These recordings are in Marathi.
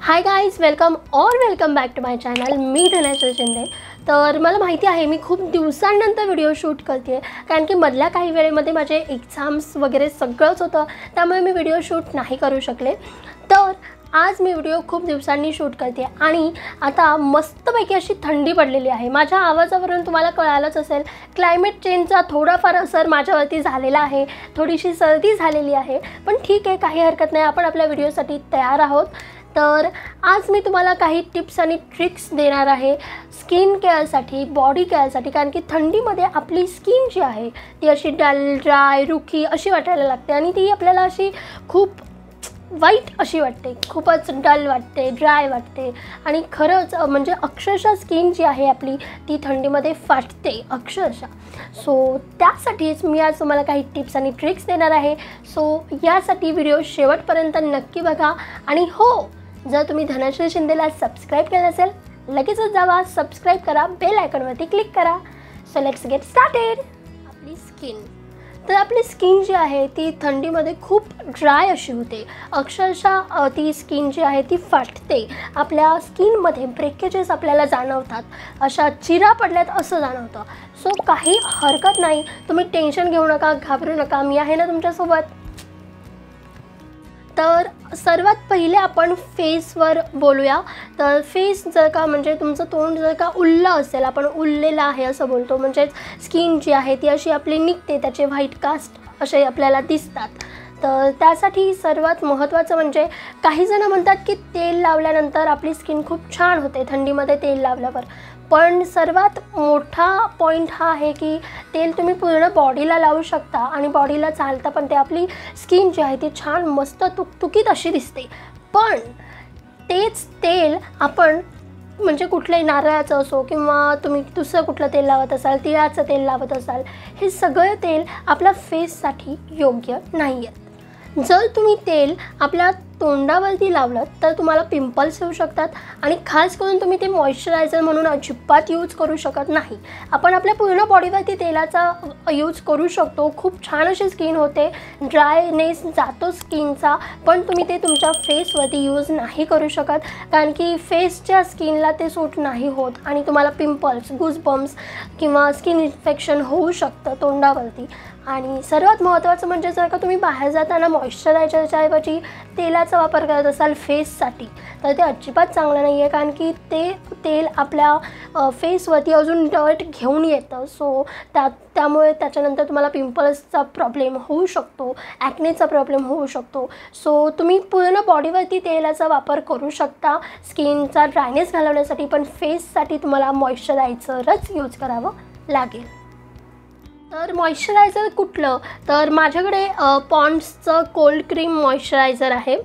High guys, welcome back to my channel. मी धनश्री शिंदे. तर मला माहिती आहे मी खूप दिवसांनंतर व्हिडिओ शूट करते आहे, कारण की मधल्या काही वेळेमध्ये माझे एक्झाम्स वगैरे सगळंच होतं, त्यामुळे मी व्हिडिओ शूट नाही करू शकले. तर आज मी व्हिडिओ खूप दिवसांनी शूट करते आणि आता मस्तपैकी अशी थंडी पडलेली आहे. माझ्या आवाजावरून तुम्हाला कळालंच असेल, क्लायमेट चेंजचा थोडाफार असर माझ्यावरती झालेला आहे. थोडीशी सर्दी झालेली आहे, पण ठीक आहे, काही हरकत नाही. आपण आपल्या व्हिडिओसाठी तयार आहोत. तर आज मी तुम्हाला काही टिप्स आणि ट्रिक्स देणार आहे स्किन केअरसाठी, बॉडी केअरसाठी. कारण की थंडीमध्ये आपली स्किन जी आहे ती अशी डल, ड्राय, रुखी अशी वाटायला लागते आणि ती आपल्याला अशी खूप वाईट अशी वाटते, खूपच डल वाटते, ड्राय वाटते आणि खरंच म्हणजे अक्षरशः स्किन जी आहे आपली ती थंडीमध्ये फाटते अक्षरशः. सो त्यासाठीच मी आज तुम्हाला काही टिप्स आणि ट्रिक्स देणार आहे. सो यासाठी व्हिडिओ शेवटपर्यंत नक्की बघा. आणि हो, जर तुम्ही धनश्री शिंदेला सबस्क्राईब केलं असेल, लगेचच जावा, सबस्क्राईब करा, बेल आयकॉनवरती क्लिक करा. So let's get started. आपली स्किन, तर आपली स्किन जी आहे ती थंडीमध्ये खूप ड्राय अशी होते. अक्षरशः ती स्किन जी आहे ती फाटते. आपल्या स्किनमध्ये ब्रेकेजेस आपल्याला जाणवतात, अशा चिरा पडल्यात असं जाणवतं. सो काही हरकत नाही, तुम्ही टेन्शन घेऊ नका, घाबरू नका, मी आहे ना तुमच्यासोबत. तर सर्वात पहिले आपण फेसवर बोलूया. तर फेस जर का म्हणजे तुमचं तोंड जर का उरलं असेल, आपण उरलेलं आहे असं बोलतो, म्हणजेच स्किन जी आहे ती अशी आपली निघते, त्याचे व्हाईट कास्ट असे आपल्याला दिसतात. तर त्यासाठी सर्वात महत्त्वाचं म्हणजे काही जण म्हणतात की तेल लावल्यानंतर आपली स्किन खूप छान होते थंडीमध्ये तेल लावल्यावर. पण सर्वात मोठा पॉईंट हा आहे की तेल तुम्ही पूर्ण बॉडीला लावू शकता आणि बॉडीला चालतं पण ते आपली स्किन जी आहे ती छान मस्त तुकतुकीत अशी दिसते. पण तेच तेल आपण म्हणजे कुठलंही नारळाचं असो किंवा तुम्ही दुसरं कुठलं तेल लावत असाल, तिळाचं तेल लावत असाल, हे सगळं तेल आपल्या फेससाठी योग्य नाही आहे. जर तुम्ही तेल आपल्या तोंडावरती लावलं तर तुम्हाला पिंपल्स येऊ शकतात आणि खास करून तुम्ही ते मॉइश्चरायझर म्हणून अजिबात यूज करू शकत नाही. आपण आपल्या पूर्ण बॉडीवरती तेलाचा यूज करू शकतो, खूप छान अशी स्किन होते, ड्रायनेस जातो स्किनचा, पण तुम्ही ते तुमच्या फेसवरती यूज नाही करू शकत, कारण की फेसच्या स्किनला ते सूट नाही होत आणि तुम्हाला पिंपल्स, गुजबम्स किंवा स्किन इन्फेक्शन होऊ शकतं तोंडावरती. आणि सर्वात महत्त्वाचं म्हणजे जर का तुम्ही बाहेर जाताना मॉइश्चरायझरच्या ऐवजी तेलाचा वापर करत असाल फेससाठी, तर ते अजिबात चांगलं नाही आहे, कारण की ते तेल आपल्या फेसवरती अजून डर्ट घेऊन येतं. सो त्यामुळे त्याच्यानंतर तुम्हाला पिंपल्सचा प्रॉब्लेम होऊ शकतो, ॲक्नेचा प्रॉब्लेम होऊ शकतो. सो तुम्ही पूर्ण बॉडीवरती तेलाचा वापर करू शकता स्किनचा ड्रायनेस घालवण्यासाठी, पण फेससाठी तुम्हाला मॉइश्चरायझरच यूज करावं लागेल. तर मॉइश्चरायझर कुठलं, तर माझ्याकडे पॉन्ड्सचं कोल्ड क्रीम मॉइश्चरायझर आहे.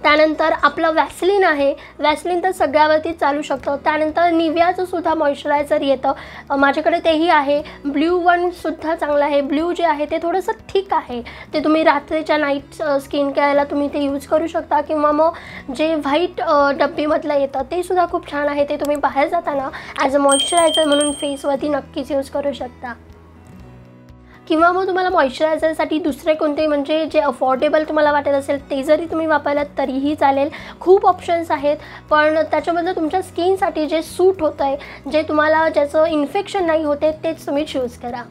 त्यानंतर आपलं वॅसलीन आहे. वॅसलीन तर सगळ्यावरती चालू शकतं. त्यानंतर निव्हियाचं सुद्धा मॉइश्चरायझर येतं, माझ्याकडे तेही आहे. ब्ल्यू वनसुद्धा चांगलं आहे. ब्ल्यू जे आहे ते थोडंसं ठीक आहे, ते तुम्ही रात्रीच्या नाईट स्किन केअरला तुम्ही ते यूज करू शकता. किंवा मग जे व्हाईट डब्बीमधलं येतं ते सुद्धा खूप छान आहे, ते तुम्ही बाहेर जाताना ॲज अ मॉइश्चरायझर म्हणून फेसवरती नक्कीच यूज करू शकता. किंवा मग तुम्हाला मॉइश्चरायझरसाठी दुसरे कोणते म्हणजे जे अफोर्डेबल तुम्हाला वाटत असेल ते जरी तुम्ही वापरलात तरीही चालेल. खूप ऑप्शन्स आहेत, पण त्याच्यामधलं तुमच्या स्किनसाठी जे सूट होतं आहे, जे तुम्हाला ज्याचं इन्फेक्शन नाही होते तेच तुम्ही चूज करा.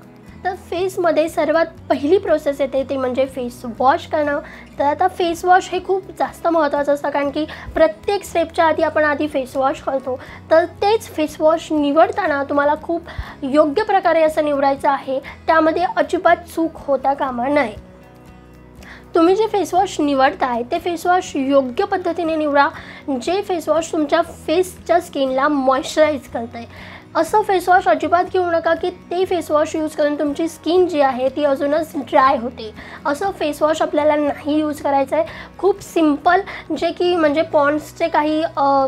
तर फेसमध्ये सर्वात पहिली प्रोसेस येते ते म्हणजे फेस वॉश करणं. तर आता फेस वॉश हे खूप जास्त महत्त्वाचं असतं, कारण की प्रत्येक स्टेपच्या आधी फेस वॉश करतो. तर तेच फेस वॉश निवडताना तुम्हाला खूप योग्य प्रकारे असं निवडायचं आहे, त्यामध्ये अजिबात चूक होता कामा नये. तुम्ही जे फेसवॉश निवडताय ते फेसवॉश योग्य पद्धतीने निवडा, जे फेसवॉश तुमच्या फेसच्या स्किनला मॉइश्चराईज करतं आहे. असं फेसवॉश अजिबात घेऊ नका की ते फेसवॉश यूज करून तुमची स्किन जी आहे ती अजूनच ड्राय होते. असं फेसवॉश आपल्याला नाही यूज करायचं आहे. खूप सिम्पल जे म्हणजे पॉन्ड्सचे काही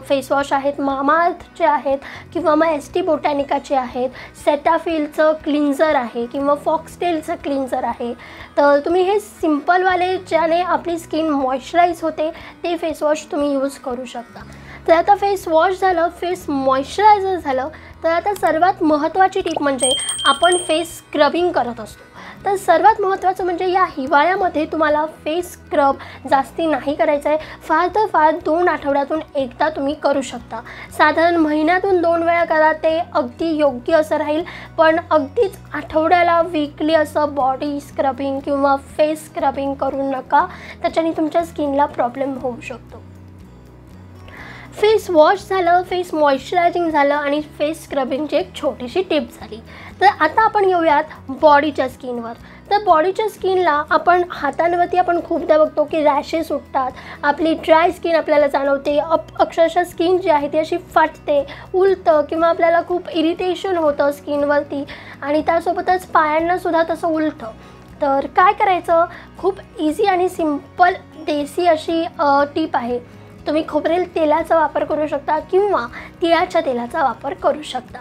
फेसवॉश आहेत, मामाअर्थचे आहेत किंवा मग ST बोटॅनिकाचे आहेत, सेटाफिलचं क्लिन्झर आहे किंवा फॉक्सटेलचं क्लिन्झर आहे. तर तुम्ही हे सिम्पलवाले ज्याने आपली स्किन मॉइश्चराईज होते ते फेसवॉश तुम्ही यूज करू शकता. तर आता फेस वॉश झालं, फेस मॉइश्चरायझर झालं. तर आता सर्वात महत्त्वाची टिप म्हणजे आपण फेस स्क्रबिंग करत असतो. तर सर्वात महत्त्वाचं म्हणजे या हिवाळ्यामध्ये तुम्हाला फेस स्क्रब जास्ती नाही करायचं आहे, फार तर फार 2 आठवड्यातून एकदा तुम्ही करू शकता. साधारण महिन्यातून 2 वेळा करा, ते अगदी योग्य असं राहील. पण अगदीच आठवड्याला वीकली असं बॉडी स्क्रबिंग किंवा फेस स्क्रबिंग करू नका, त्याच्याने तुमच्या स्किनला प्रॉब्लेम होऊ शकतो. फेस वॉश झालं, फेस मॉइश्चरायझिंग झालं आणि फेस स्क्रबिंगची एक छोटीशी टिप झाली. तर आता आपण येऊयात बॉडीच्या स्किनवर. तर बॉडीच्या स्किनला आपण हातांवरती आपण खूपदा बघतो की रॅशेस उठतात, आपली ड्राय स्किन आपल्याला जाणवते, अक्षरशः स्किन जी आहे ती अशी फाटते, उलतं किंवा आपल्याला खूप इरिटेशन होतं स्किनवरती आणि त्यासोबतच पायांनासुद्धा तसं उलतं. तर काय करायचं, खूप इझी आणि सिंपल देसी अशी टीप आहे. तुम्ही खोबरेल तेलाचा वापर करू शकता किंवा तिळाच्या तेलाचा वापर करू शकता.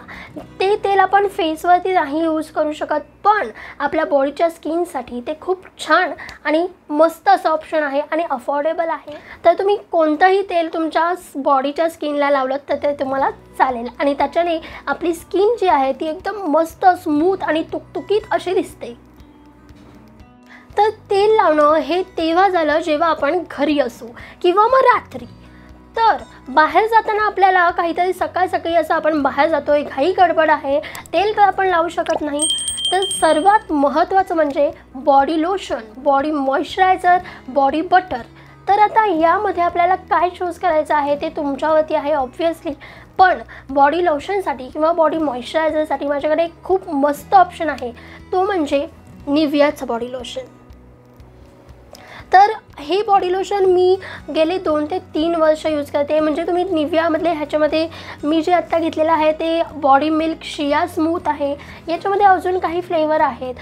ते तेल आपण फेसवरती नाही यूज करू शकत, पण आपल्या बॉडीच्या स्किनसाठी ते खूप छान आणि मस्त असं ऑप्शन आहे आणि अफोर्डेबल आहे. तर तुम्ही कोणतंही तेल तुमच्या बॉडीच्या स्किनला लावलं तर ते तुम्हाला चालेल आणि त्याच्याने आपली स्किन जी आहे ती एकदम मस्त स्मूथ आणि तुकतुकीत अशी दिसते. तर तेल लावणं हे तेव्हा झालं जेव्हा आपण घरी असू किंवा मग रात्री. तर बाहेर जाताना आपल्याला काहीतरी सकाळी असं आपण बाहेर जातो आहे, घाई गडबड आहे, तेल तर आपण लावू शकत नाही. तर सर्वात महत्त्वाचं म्हणजे body lotion, body moisturiser, body butter. तर आता यामध्ये आपल्याला काय चूज करायचं आहे ते तुमच्यावरती आहे ऑब्व्हियसली. पण बॉडी लोशनसाठी किंवा बॉडी मॉइश्चरायझरसाठी माझ्याकडे एक खूप मस्त ऑप्शन आहे, तो म्हणजे निव्हियाचं बॉडी लोशन. तर हे बॉडी लोशन मी गेले 2 ते 3 वर्ष यूज करते. म्हणजे तुम्ही निव्हियामधले ह्याच्यामध्ये मी जे आत्ता घेतलेलं आहे ते बॉडी मिल्क शिया स्मूथ आहे. याच्यामध्ये अजून काही फ्लेवर आहेत,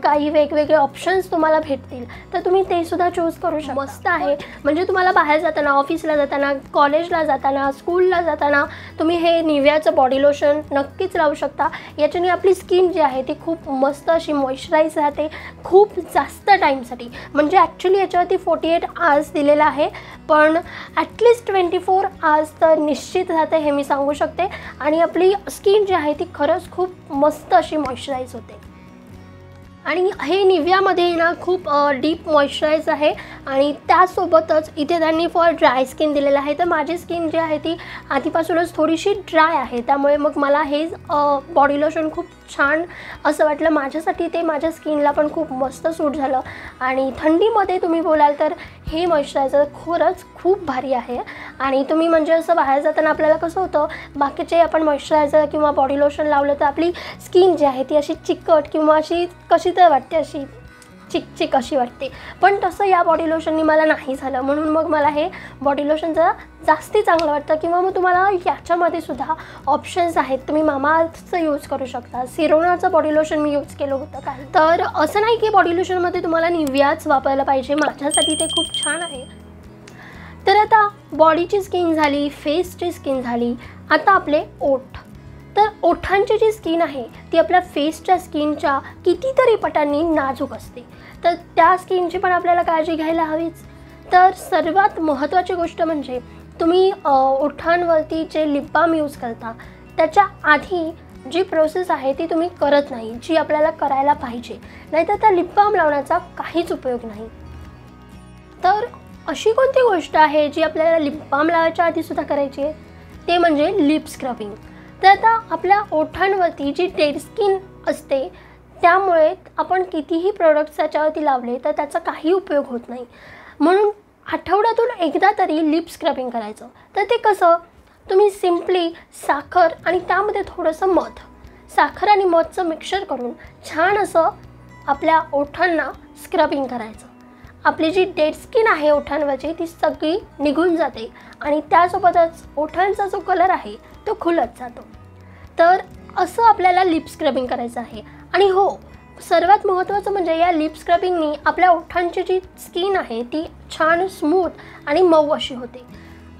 काही वेगवेगळे ऑप्शन्स तुम्हाला भेटतील, तर तुम्ही ते सुद्धा चूज करू शकता. मस्त आहे. म्हणजे तुम्हाला बाहेर जाताना, ऑफिसला जाताना, कॉलेजला जाताना, स्कूलला जाताना तुम्ही हे निव्हियाचं बॉडी लोशन नक्कीच लावू शकता. याच्याने आपली स्किन जी आहे ती खूप मस्त अशी मॉइश्चराईज राहते खूप जास्त टाईमसाठी. म्हणजे ॲक्च्युली याच्यावरती 48 आवर्स दिलेला आहे, पण ॲटलिस्ट 24 आवर्स तर निश्चित राहते हे मी सांगू शकते. आणि आपली स्किन जी आहे ती खरंच खूप मस्त अशी मॉइश्चराईज होते. आणि हे निव्हियामध्ये ना खूप डीप मॉइश्चराईज आहे आणि त्यासोबतच इथे त्यांनी फॉर ड्राय स्किन दिलेलं आहे. तर माझी स्किन जी आहे ती आधीपासूनच थोडीशी ड्राय आहे, त्यामुळे मग मला हे बॉडी लोशन खूप छान असं वाटलं माझ्यासाठी. ते माझ्या स्किनला पण खूप मस्त सूट झालं. आणि थंडीमध्ये तुम्ही बोलाल तर हे मॉइश्चरायझर खरंच खूप भारी आहे. आणि तुम्ही म्हणजे असं बाहेर जाताना आपल्याला कसं होतं, बाकीचे आपण मॉइश्चरायझर किंवा बॉडी लोशन लावलं तर आपली स्किन जी आहे ती अशी चिकट किंवा अशी कशी तर वाटते, अशी चिकचिक अशी वाटते. पण तसं या बॉडी लोशननी मला नाही झालं, म्हणून मग मला हे बॉडी लोशन जरा जास्ती चांगलं वाटतं. किंवा मग तुम्हाला याच्यामध्ये सुद्धा ऑप्शन्स आहेत, तुम्ही मामाअर्थचं यूज करू शकता. सिरोनाचं बॉडी लोशन मी यूज केलं होतं काही. तर असं नाही की बॉडी लोशनमध्ये तुम्हाला निव्हियाच वापरायला पाहिजे, माझ्यासाठी ते खूप छान आहे. तर आता बॉडीची स्किन झाली, फेसची स्किन झाली, आता आपले ओठ. तर ओठांची जी स्किन आहे ती आपल्या फेसच्या स्किनच्या कितीतरी पटांनी नाजूक असते. तर त्या स्किनची पण आपल्याला काळजी घ्यायला हवीच. तर सर्वात महत्त्वाची गोष्ट म्हणजे तुम्ही ओठांवरती जे लिप बाम यूज करता त्याच्या आधी जी प्रोसेस आहे ती तुम्ही करत नाही, जी आपल्याला करायला पाहिजे. नाहीतर त्या लिप बाम लावण्याचा काहीच उपयोग नाही. तर अशी कोणती गोष्ट आहे जी आपल्याला लिप बाम लावायच्या आधीसुद्धा करायची आहे, ते म्हणजे लिप स्क्रबिंग. तर आता आपल्या ओठांवरती जी डेड स्किन असते त्यामुळे आपण कितीही प्रोडक्ट्स त्याच्यावरती लावले तर त्याचा काही उपयोग होत नाही. म्हणून आठवड्यातून एकदा तरी लिप स्क्रबिंग करायचं. तर ते कसं, तुम्ही सिम्पली साखर आणि त्यामध्ये थोडंसं मध, साखर आणि मधचं मिक्सर करून छान असं आपल्या ओठांना स्क्रबिंग करायचं. आपली जी डेड स्किन आहे ओठांवरची ती सगळी निघून जाते आणि त्यासोबतच ओठांचा जो कलर आहे तो खुलत जातो. तर असं आपल्याला लिप स्क्रबिंग करायचं आहे. आणि हो, सर्वात महत्त्वाचं म्हणजे या लिप स्क्रबिंगनी आपल्या ओठांची जी स्किन आहे ती छान स्मूथ आणि मऊ अशी होते.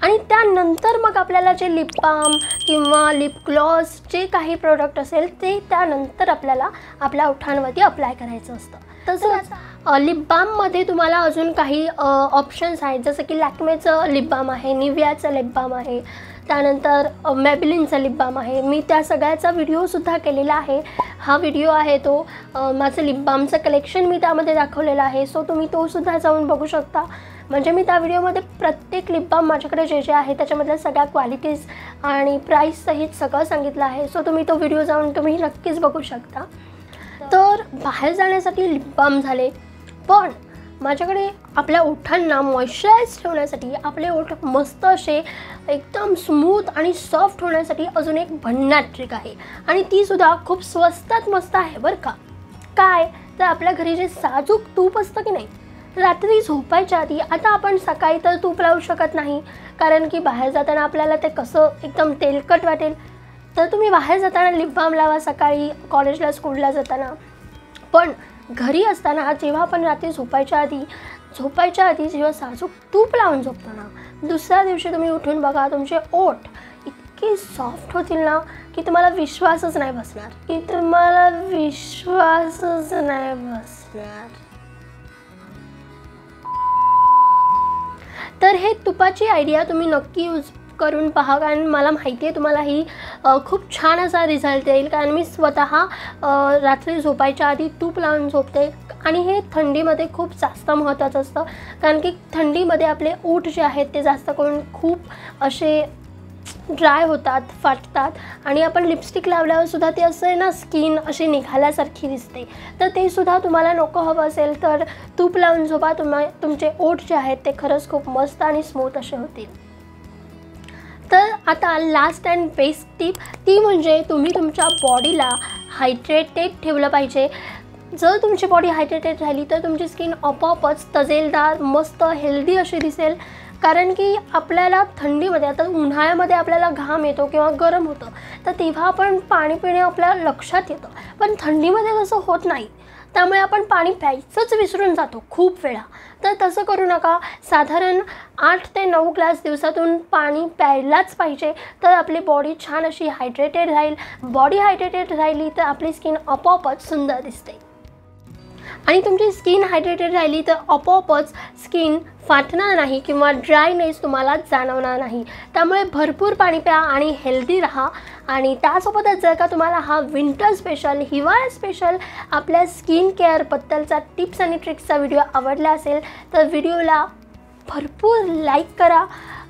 आणि त्यानंतर मग आपल्याला जे लिप बाम किंवा लिप ग्लॉस जे काही प्रोडक्ट असेल ते त्यानंतर आपल्याला आपल्या ओठांवरती अप्लाय करायचं असतं. तसंच लिप बाममध्ये तुम्हाला अजून काही ऑप्शन्स आहेत, जसं की लॅक्मेचं लिप बाम आहे, निव्हियाचं लिप बाम आहे, त्यानंतर मॅबलिनचा लिप बाम आहे. मी त्या सगळ्याचा व्हिडिओसुद्धा केलेला आहे. हा व्हिडिओ आहे तो माझं लिप बामचं कलेक्शन मी त्यामध्ये दाखवलेलं आहे. सो तुम्ही तोसुद्धा जाऊन बघू शकता. म्हणजे मी त्या व्हिडिओमध्ये प्रत्येक लिप बाम माझ्याकडे जे जे आहे त्याच्यामधल्या सगळ्या क्वालिटीज आणि प्राईस सहित सगळं सांगितलं आहे. सो तुम्ही तो व्हिडिओ जाऊन तुम्ही नक्कीच बघू शकता. तर बाहेर जाण्यासाठी लिप बाम झाले, पण माझ्याकडे आपल्या ओठांना मॉइश्चराईज ठेवण्यासाठी, आपले ओठ मस्त असे एकदम स्मूथ आणि सॉफ्ट होण्यासाठी अजून एक भन्नाट ट्रिक आहे आणि तीसुद्धा खूप स्वस्तात मस्त आहे बरं का. काय तर आपल्या घरी जे साजूक तूप असतं की नाही, रात्री झोपायच्या आधी, आता आपण सकाळी तर तूप लावू शकत नाही कारण की बाहेर जाताना आपल्याला ते कसं एकदम तेलकट वाटेल. तर तुम्ही बाहेर जाताना लिप बाम लावा सकाळी, कॉलेजला स्कूलला जाताना. पण घरी असताना जेव्हा आपण रात्री झोपायच्या आधी जेव्हा साजूक तूप लावून झोपतो ना, दुसऱ्या दिवशी तुम्ही उठून बघा, तुमचे ओठ इतके सॉफ्ट होतील ना की तुम्हाला विश्वासच नाही बसणार. तर हे तुपाची आयडिया तुम्ही नक्की यूज करून पहा, कारण मला माहिती आहे तुम्हाला ही खूप छान असा रिझल्ट येईल. कारण मी स्वतः रात्री झोपायच्या आधी तूप लावून झोपते आणि हे थंडीमध्ये खूप जास्त महत्त्वाचं असतं, कारण की थंडीमध्ये आपले ओठ जे आहेत ते जास्त करून खूप असे ड्राय होतात, फाटतात आणि आपण लिपस्टिक लावल्यावर सुद्धा ते असं आहे ना, स्किन अशी निघाल्यासारखी दिसते. तर ते सुद्धा तुम्हाला नको हवं असेल तर तूप लावून झोपा. तुमचे ओठ जे आहेत ते खरंच खूप मस्त आणि स्मूथ असे होतील. तर आता लास्ट अँड बेस्ट टिप ती म्हणजे तुम्ही तुमच्या बॉडीला हायड्रेटेड ठेवलं पाहिजे. जर तुमची बॉडी हायड्रेटेड राहिली तर तुमची स्किन आपोआपच तजेलदार, मस्त, हेल्दी अशी दिसेल. कारण की आपल्याला थंडीमध्ये, आता उन्हाळ्यामध्ये आपल्याला घाम येतो किंवा गरम होतं, तर तेव्हा आपण पाणी पिणे आपल्या लक्षात येतं, पण थंडीमध्ये तसं होत नाही. त्यामुळे आपण पाणी प्यायचंच विसरून जातो खूप वेळा. तर तसं करू नका. साधारण 8 ते 9 ग्लास दिवसातून पाणी प्यायलाच पाहिजे. तर आपली बॉडी छान अशी हायड्रेटेड राहील. बॉडी हायड्रेटेड राहिली तर आपली स्किन आपोआपच सुंदर दिसते आणि तुमची स्किन हायड्रेटेड राहिली तर आपोआपच स्किन फाटणार नाही किंवा ड्रायनेस तुम्हाला जाणवणार नाही. त्यामुळे भरपूर पाणी प्या आणि हेल्दी राहा. आणि त्यासोबतच जर का तुम्हाला हा विंटर स्पेशल, हिवाळा स्पेशल आपल्या स्किन केअरबद्दलचा टिप्स आणि ट्रिक्सचा व्हिडिओ आवडला असेल तर व्हिडिओला भरपूर लाईक करा.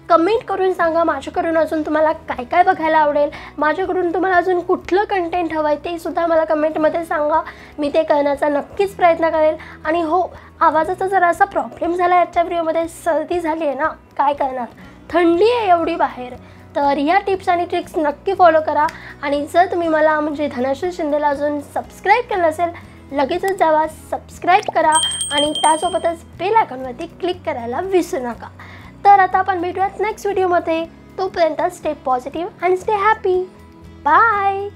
कमेंट करून सांगा माझ्याकडून अजून तुम्हाला काय काय बघायला आवडेल, माझ्याकडून तुम्हाला अजून कुठलं कंटेंट हवं आहे ते सुद्धा मला कमेंटमध्ये सांगा. मी ते करण्याचा नक्कीच प्रयत्न करेल. आणि हो, आवाजाचा जरा असा प्रॉब्लेम झाला आहे आजच्या व्हिडिओमध्ये, सर्दी झाली आहे ना, काय करणार, थंडी आहे एवढी बाहेर. तर या टिप्स आणि ट्रिक्स नक्की फॉलो करा. आणि जर तुम्ही मला म्हणजे धनश्री शिंदेला अजून सबस्क्राईब केलं असेल, लगेचच जावा, सबस्क्राईब करा आणि त्यासोबतच बेल आयकॉनवरती क्लिक करायला विसरू नका. तर आता आपण भेटूयात नेक्स्ट व्हिडिओमध्ये. तोपर्यंत stay positive and stay happy. Bye.